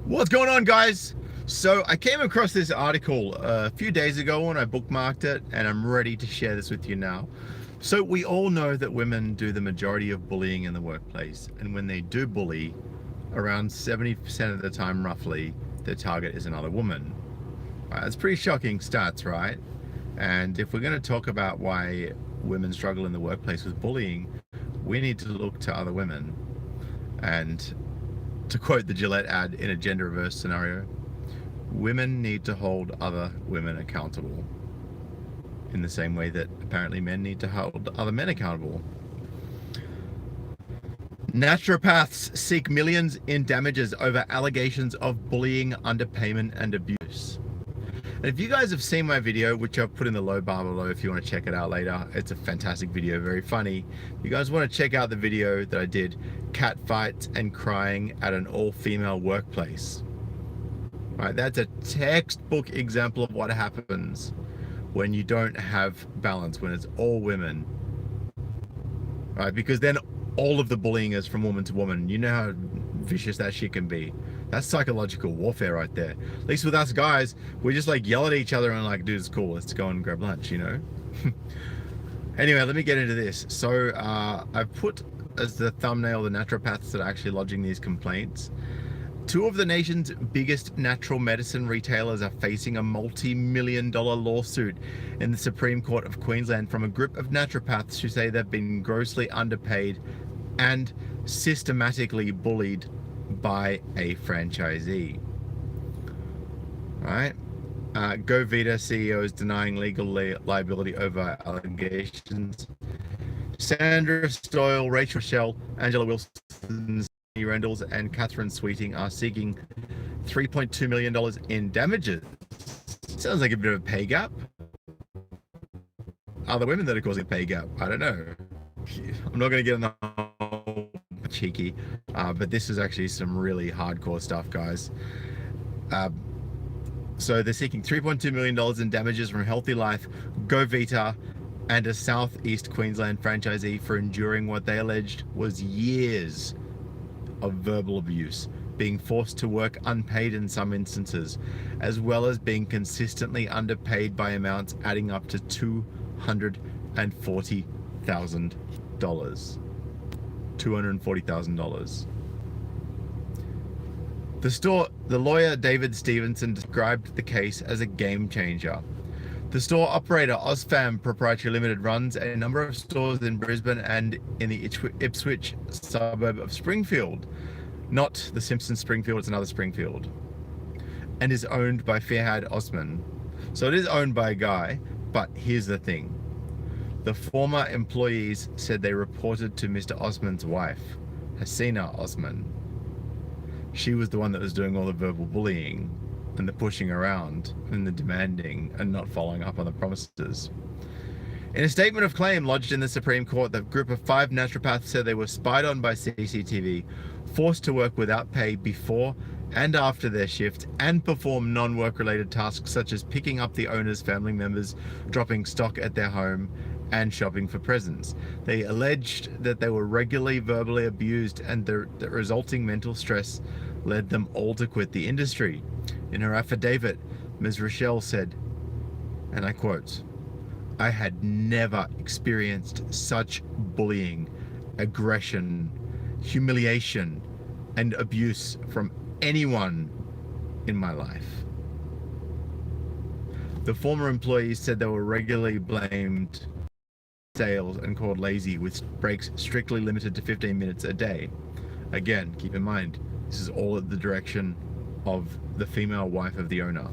What's going on, guys? So I came across this article a few days ago and I bookmarked it, and I'm ready to share this with you now. So we all know that women do the majority of bullying in the workplace, and when they do bully, around 70% of the time roughly, their target is another woman. It's pretty shocking stats, right? And if we're going to talk about why women struggle in the workplace with bullying, we need to look to other women. And to quote the Gillette ad in a gender reverse scenario, women need to hold other women accountable in the same way that apparently men need to hold other men accountable. Naturopaths seek millions in damages over allegations of bullying, underpayment, and abuse. And if you guys have seen my video, which I've put in the low bar below if you want to check it out later, it's a fantastic video, very funny. If you guys want to check out the video that I did, Catfights and Crying at an all-female workplace. Right, that's a textbook example of what happens when you don't have balance, when it's all women. Right, because then all of the bullying is from woman to woman. You know how vicious that shit can be. That's psychological warfare right there. At least with us guys, we just like yell at each other and like, dude, it's cool, let's go and grab lunch, you know? Anyway, let me get into this. So I've put as the thumbnail the naturopaths that are actually lodging these complaints. Two of the nation's biggest natural medicine retailers are facing a multi-million-dollar lawsuit in the Supreme Court of Queensland from a group of naturopaths who say they've been grossly underpaid and systematically bullied by a franchisee. Right? GoVita CEO is denying legal liability over allegations. Sandra Stoyle, Rachel Shell, Angela Wilson, Rendels, and Catherine Sweeting are seeking $3.2 million in damages. Sounds like a bit of a pay gap. Are the women that are causing a pay gap? I don't know. I'm not going to get in the whole cheeky, but this is actually some really hardcore stuff, guys. So they're seeking $3.2 million in damages from Healthy Life, GoVita, and a Southeast Queensland franchisee for enduring what they alleged was years of verbal abuse, being forced to work unpaid in some instances, as well as being consistently underpaid by amounts adding up to $240,000. $240,000. The lawyer David Stevenson described the case as a game changer. The store operator Ozfam Proprietary Limited runs a number of stores in Brisbane and in the Ipswich suburb of Springfield. Not the Simpsons Springfield, it's another Springfield. And is owned by Farhad Osman. So it is owned by a guy, but here's the thing. The former employees said they reported to Mr. Osman's wife, Hasina Osman. She was the one that was doing all the verbal bullying and the pushing around and the demanding and not following up on the promises. In a statement of claim lodged in the Supreme Court, the group of 5 naturopaths said they were spied on by CCTV, forced to work without pay before and after their shift, and perform non-work related tasks such as picking up the owner's family members, dropping stock at their home, and shopping for presents. They alleged that they were regularly verbally abused, and the resulting mental stress led them all to quit the industry. In her affidavit, Ms. Rochelle said, and I quote, "I had never experienced such bullying, aggression, humiliation, and abuse from anyone in my life." The former employees said they were regularly blamed sales and called lazy, with breaks strictly limited to 15 minutes a day. Again, keep in mind, this is all at the direction of the female wife of the owner.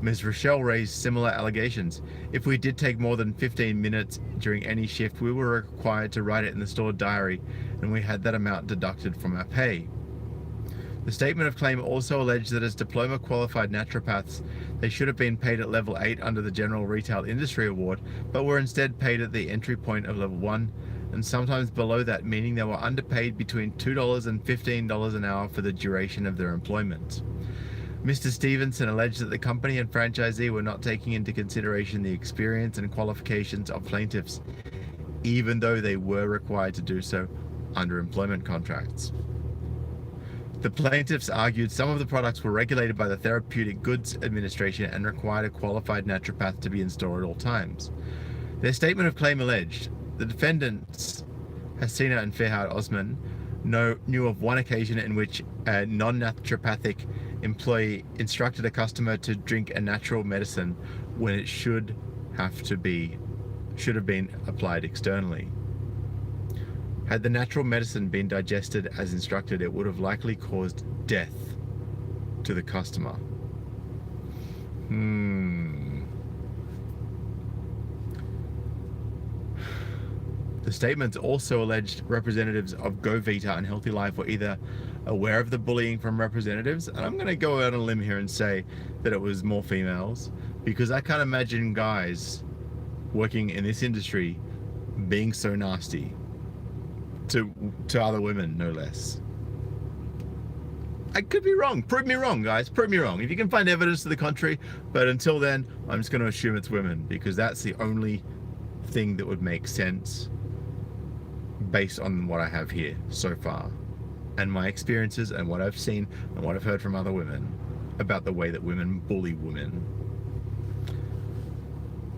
Ms. Rochelle raised similar allegations. "If we did take more than 15 minutes during any shift, we were required to write it in the store diary, and we had that amount deducted from our pay." The statement of claim also alleged that as diploma qualified naturopaths, they should have been paid at level 8 under the General Retail Industry Award, but were instead paid at the entry point of level 1, and sometimes below that, meaning they were underpaid between $2 and $15 an hour for the duration of their employment. Mr. Stevenson alleged that the company and franchisee were not taking into consideration the experience and qualifications of plaintiffs, even though they were required to do so under employment contracts. The plaintiffs argued some of the products were regulated by the Therapeutic Goods Administration and required a qualified naturopath to be in store at all times. Their statement of claim alleged the defendants, Hasina and Ferhat Osman, knew of one occasion in which a non-naturopathic employee instructed a customer to drink a natural medicine when it should have been applied externally. Had the natural medicine been digested as instructed, it would have likely caused death to the customer. The statements also alleged representatives of Go Vita and Healthy Life were either aware of the bullying from representatives, and I'm going to go out on a limb here and say that it was more females, because I can't imagine guys working in this industry being so nasty to other women, no less. I could be wrong. Prove me wrong, guys. Prove me wrong. If you can find evidence to the contrary, but until then, I'm just going to assume it's women, because that's the only thing that would make sense based on what I have here so far, and my experiences and what I've seen and what I've heard from other women about the way that women bully women.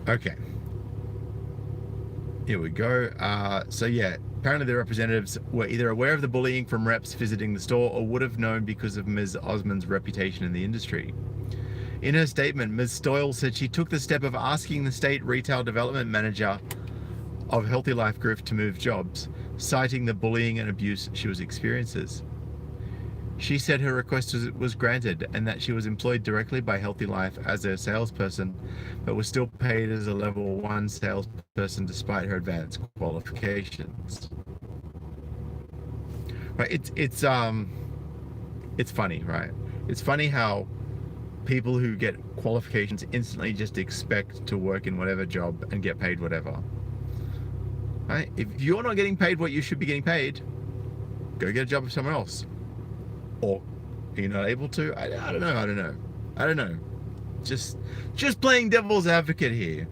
Okay. Here we go. So yeah, apparently the representatives were either aware of the bullying from reps visiting the store or would have known because of Ms. Osman's reputation in the industry. In her statement, Ms. Stoyle said she took the step of asking the state retail development manager of Healthy Life Group to move jobs, citing the bullying and abuse she was experiencing. She said her request was granted and that she was employed directly by Healthy Life as a salesperson, but was still paid as a level 1 salesperson despite her advanced qualifications. Right? It's funny, right? It's funny how people who get qualifications instantly just expect to work in whatever job and get paid whatever. Right? If you're not getting paid what you should be getting paid, go get a job somewhere else. Or are you not able to? I don't know. Just playing devil's advocate here.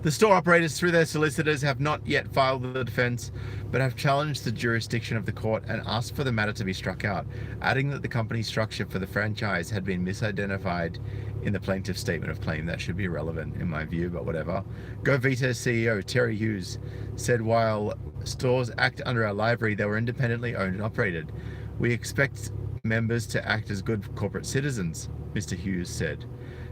The store operators, through their solicitors, have not yet filed the defense, but have challenged the jurisdiction of the court and asked for the matter to be struck out, adding that the company's structure for the franchise had been misidentified in the plaintiff's statement of claim. That should be irrelevant in my view, but whatever. Go Vita CEO Terry Hughes said while stores act under our library, they were independently owned and operated. We expect members to act as good corporate citizens, Mr. Hughes said.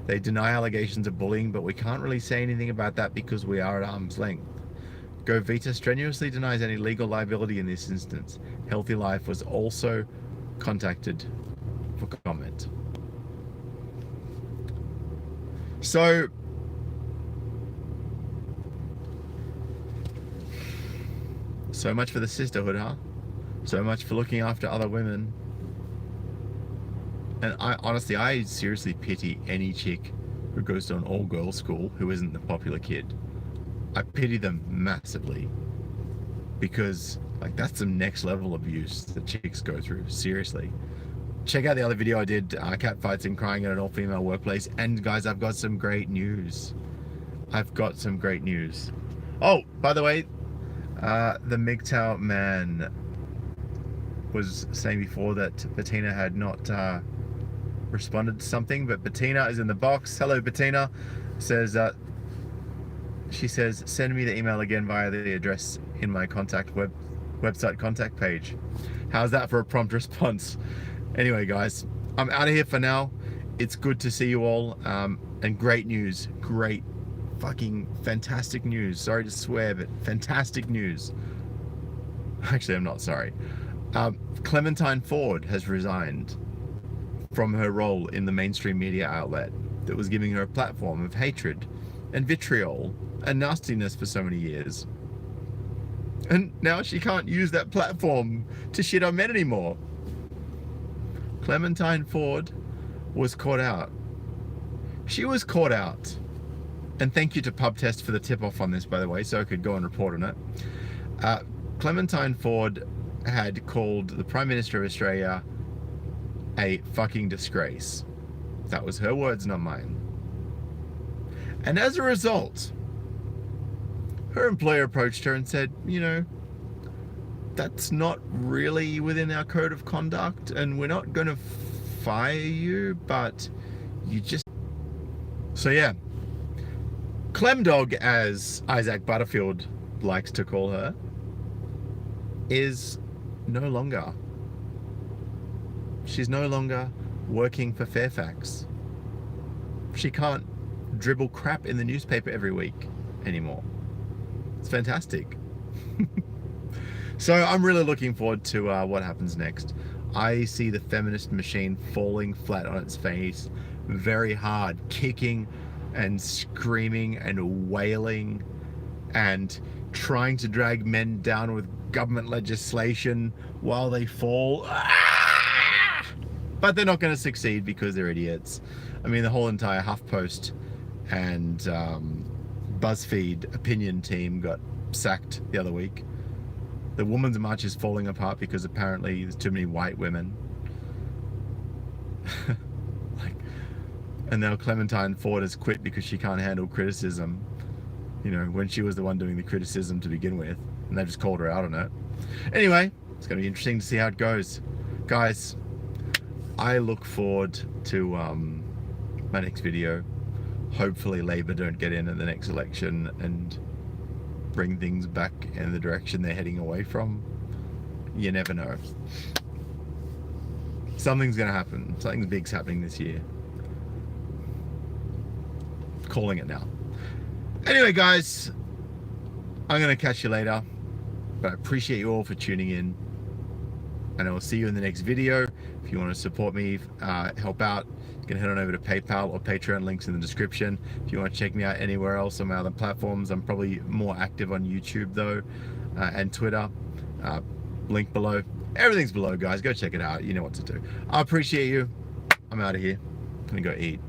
They deny allegations of bullying, but we can't really say anything about that because we are at arm's length. Go Vita strenuously denies any legal liability in this instance. Healthy Life was also contacted for comment. So much for the sisterhood, huh? So much for looking after other women. And I seriously pity any chick who goes to an all-girls school who isn't the popular kid. I pity them massively, because like that's some next level abuse that chicks go through. Seriously, check out the other video I did, Catfights and crying at an all-female workplace. And guys, I've got some great news. Oh, by the way, the MGTOW man was saying before that Bettina had not responded to something, but Bettina is in the box. Hello, Bettina. She says, send me the email again via the address in my website contact page. How's that for a prompt response? Anyway, guys, I'm out of here for now. It's good to see you all, and great news. Great fucking fantastic news. Sorry to swear, but fantastic news. Actually, I'm not sorry. Clementine Ford has resigned from her role in the mainstream media outlet that was giving her a platform of hatred and vitriol and nastiness for so many years. And now she can't use that platform to shit on men anymore. Clementine Ford was caught out. She was caught out. And thank you to PubTest for the tip-off on this, by the way, so I could go and report on it. Clementine Ford had called the Prime Minister of Australia a fucking disgrace. That was her words, not mine. And as a result, her employer approached her and said, you know, that's not really within our code of conduct, and we're not going to fire you, but you just... So yeah, Clemdog, as Isaac Butterfield likes to call her, is no longer. She's no longer working for Fairfax. She can't dribble crap in the newspaper every week anymore. It's fantastic. So I'm really looking forward to what happens next. I see the feminist machine falling flat on its face very hard, kicking and screaming and wailing and trying to drag men down with government legislation while they fall. But they're not going to succeed because they're idiots. I mean, the whole entire HuffPost and BuzzFeed opinion team got sacked the other week. The Women's March is falling apart because apparently there's too many white women. And now Clementine Ford has quit because she can't handle criticism, you know, when she was the one doing the criticism to begin with, and they just called her out on it. Anyway, it's going to be interesting to see how it goes. Guys, I look forward to my next video. Hopefully Labour don't get in the next election and bring things back in the direction they're heading away from. You never know. Something's going to happen. Something big's happening this year. Calling it now. Anyway, guys, I'm going to catch you later, but I appreciate you all for tuning in, and I will see you in the next video. If you want to support me, help out, you can head on over to PayPal or Patreon, links in the description. If you want to check me out anywhere else on my other platforms, I'm probably more active on YouTube though, and Twitter, link below. Everything's below, guys. Go check it out. You know what to do. I appreciate you. I'm out of here. I'm gonna go eat.